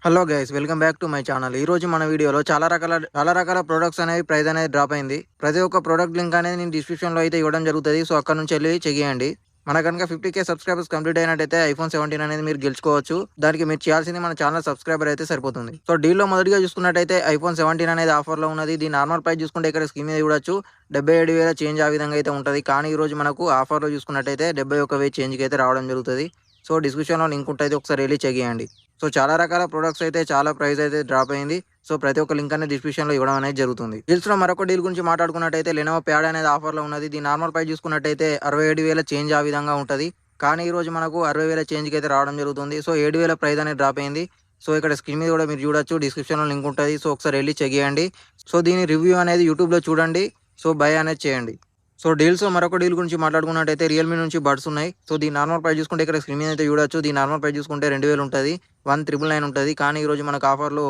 Hello guys, welcome back to my channel. ఈ రోజు మన వీడియోలో చాలా రకాల ప్రొడక్ట్స్ అనేవి ప్రైస్ అనేది డ్రాప్ అయింది. ప్రతి ఒక్క ప్రొడక్ట్ లింక్ అనేది నేను డిస్క్రిప్షన్లో అయితే ఇవ్వడం జరుగుతుంది. సో అక్కడ నుంచి వెళ్ళి చెక్ చేయండి. మన కనుక 50K సబ్స్క్రైబర్స్ కంప్లీట్ అయినట్టయితే iPhone 17 అనేది మీరు గెలుచుకోవచ్చు. దానికి మీరు చేయాల్సింది మన ఛానల్ సబ్స్క్రైబర్ అయితే సరిపోతుంది. సో డీల్లో మొదటిగా చూసుకున్నట్టయితే iPhone 17 అనేది ఆఫర్లో ఉన్నది. దీని నార్మల్ ప్రైస్ చూసుకుంటే ఇక్కడ స్క్రీన్ మీద చూడొచ్చు 77,000 చేంజ్ ఆ విధంగా అయితే ఉంటుంది. కానీ ఈ రోజు మనకు ఆఫర్లో చూసుకున్నట్టయితే 71,000 చేంజ్కి అయితే రావడం జరుగుతుంది. సో డిస్క్రిప్షన్లో లింక్ ఉంటుంది, ఒకసారి వెళ్ళి చెక్ చేయండి. సో చాలా రకాల ప్రొడక్ట్స్ అయితే చాలా ప్రైస్ అయితే డ్రాప్ అయింది. సో ప్రతి ఒక్క లింక్ అనేది డిస్క్రిప్షన్లో ఇవ్వడం అనేది జరుగుతుంది. డీల్స్లో మరొక డీల్ గురించి మాట్లాడుకున్నట్టయితే లెనోవో ప్యాడ్ అనేది ఆఫర్లో ఉన్నది. దీని నార్మల్ ప్రైస్ చూసుకున్నట్టయితే 67,000 చేంజ్ ఆ విధంగా ఉంటుంది. కానీ ఈ రోజు మనకు 60,000 చేంజ్కి అయితే రావడం జరుగుతుంది. సో 7,000 ప్రైస్ అనేది డ్రాప్ అయింది. సో ఇక్కడ స్క్రీన్ మీద కూడా మీరు చూడొచ్చు, డిస్క్రిప్షన్లో లింక్ ఉంటుంది. సో ఒకసారి వెళ్ళి చెక్ చేయండి. సో దీని రివ్యూ అనేది యూట్యూబ్లో చూడండి. సో బై అనేది చేయండి. సో డీల్స్ మరొక డీల్ గురించి మాట్లాడుకున్నట్టయితే రియల్మీ నుంచి బడ్స్ ఉన్నాయి. సో దీని నార్మల్ ప్రైస్ చూసుకుంటే ఇక్కడ స్క్రీన్ మీద అయితే చూడొచ్చు. దీని నార్మల్ ప్రైస్ చూసుకుంటే 2,000 ఉంటుంది, 1,999 ఉంటుంది. కానీ ఈ రోజు మనకు ఆఫర్లో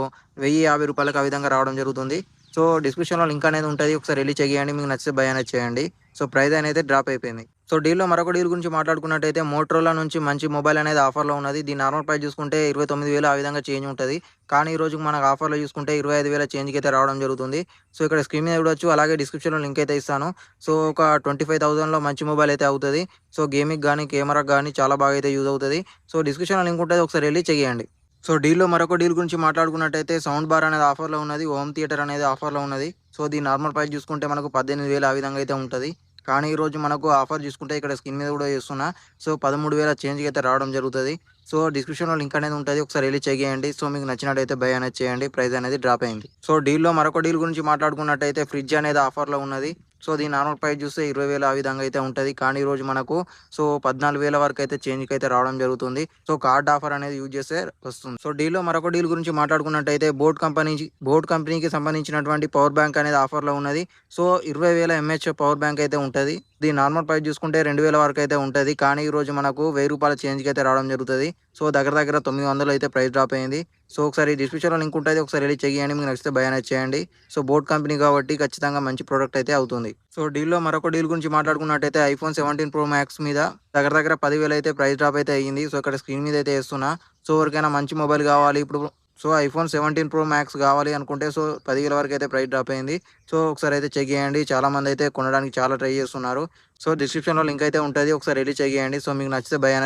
₹1,050 ఆ విధంగా రావడం జరుగుతుంది. సో డిస్క్రిప్షన్లో లింక్ అనేది ఉంటుంది, ఒకసారి వెళ్ళి చెక్ చేయండి. మీకు నచ్చితే బై అనేది చేయండి. సో ప్రైస్ అనేది డ్రాప్ అయిపోయింది. సో డీల్లో మరొక డీల్ గురించి మాట్లాడుకున్నట్టయితే మోటరోలా నుంచి మంచి మొబైల్ అనేది ఆఫర్లో ఉన్నది. దీని నార్మల్ ప్రైస్ చూసుకుంటే 29,000 ఆ విధంగా చేంజ్ ఉంటుంది. కానీ ఈ రోజు మనకు ఆఫర్లో చూసుకుంటే 25,000 చేంజ్కి అయితే రావడం జరుగుతుంది. సో ఇక్కడ స్క్రీన్ మీద చూడొచ్చు, అలాగే డిస్క్రిప్షన్లో లింక్ అయితే ఇస్తాను. సో ఒక 25,000లో మంచి మొబైల్ అయితే అవుతుంది. సో గేమింగ్ కానీ కెమెరాకి కానీ చాలా బాగా అయితే యూజ్ అవుతుంది. సో డిస్క్రిప్షన్లో లింక్ ఉంటుంది, ఒకసారి వెళ్ళి చెక్ చేయండి. సో డీల్లో మరొక డీల్ గురించి మాట్లాడుకున్నట్టయితే సౌండ్ బార్ అనేది ఆఫర్లో ఉన్నది. హోమ్ థియేటర్ అనేది ఆఫర్లో ఉన్నది. సో దీని నార్మల్ ప్రైస్ చూసుకుంటే మనకు 18,000 ఆ విధంగా అయితే ఉంటుంది. కానీ ఈ రోజు మనకు ఆఫర్ చూసుకుంటే ఇక్కడ స్క్రీన్ మీద కూడా చేస్తున్నా. సో 13,000 చేంజ్కి అయితే రావడం జరుగుతుంది. సో డిస్క్రిప్షన్లో లింక్ అనేది ఉంటుంది, ఒకసారి వెళ్ళి చెక్ చేయండి. సో మీకు నచ్చినట్టయితే బై అనేది చేయండి. ప్రైస్ అనేది డ్రాప్ అయింది. సో డీల్లో మరొక డీల్ గురించి మాట్లాడుకున్నట్టయితే ఫ్రిడ్జ్ అనేది ఆఫర్లో ఉన్నది. సో దీని నార్మల్ ప్రైస్ చూస్తే 20,000 ఆ విధంగా అయితే ఉంటుంది. కానీ ఈ రోజు మనకు సో 14,000 వరకు అయితే చేంజ్కి అయితే రావడం జరుగుతుంది. సో కార్డ్ ఆఫర్ అనేది యూజ్ చేస్తే వస్తుంది. సో డీల్లో మరొక డీల్ గురించి మాట్లాడుకున్నట్టయితే బోట్ కంపెనీకి సంబంధించినటువంటి పవర్ బ్యాంక్ అనేది ఆఫర్లో ఉన్నది. సో 20,000 mAh పవర్ బ్యాంక్ అయితే ఉంటుంది. దీని నార్మల్ ప్రైస్ చూసుకుంటే 2,000 వరకు అయితే ఉంటుంది. కానీ ఈ రోజు మనకు ₹1,000 చేంజ్కి అయితే రావడం జరుగుతుంది. సో దగ్గర 900 అయితే ప్రైస్ డ్రాప్ అయింది. సో ఒకసారి డిస్క్రిప్షన్లో లింక్ ఉంటుంది, ఒకసారి వెళ్ళి చెక్ చేయండి. మీకు నచ్చితే బై అనేది చేయండి. సో బోట్ కంపెనీ కాబట్టి ఖచ్చితంగా మంచి ప్రోడక్ట్ అయితే అవుతుంది. సో డీల్లో మరొక డీల్ గురించి మాట్లాడుకున్నట్టయితే iPhone 17 Pro Max మీద దగ్గర 10,000 అయితే ప్రైస్ డ్రాప్ అయితే అయ్యింది. సో ఇక్కడ స్క్రీన్ మీద అయితే వేస్తున్నా. సో ఎవరికైనా మంచి మొబైల్ కావాలి ఇప్పుడు, సో iPhone 17 Pro Max కావాలి అనుకుంటే సో 10,000 వరకు అయితే ప్రైస్ డ్రాప్ అయింది. సో ఒకసారి అయితే చెక్ చేయండి. చాలా మంది అయితే కొనడానికి చాలా ట్రై చేస్తున్నారు. సో డిస్క్రిప్షన్లో లింక్ అయితే ఉంటుంది, ఒకసారి వెళ్ళి చెక్ చేయండి. సో మీకు నచ్చితే బై అనేది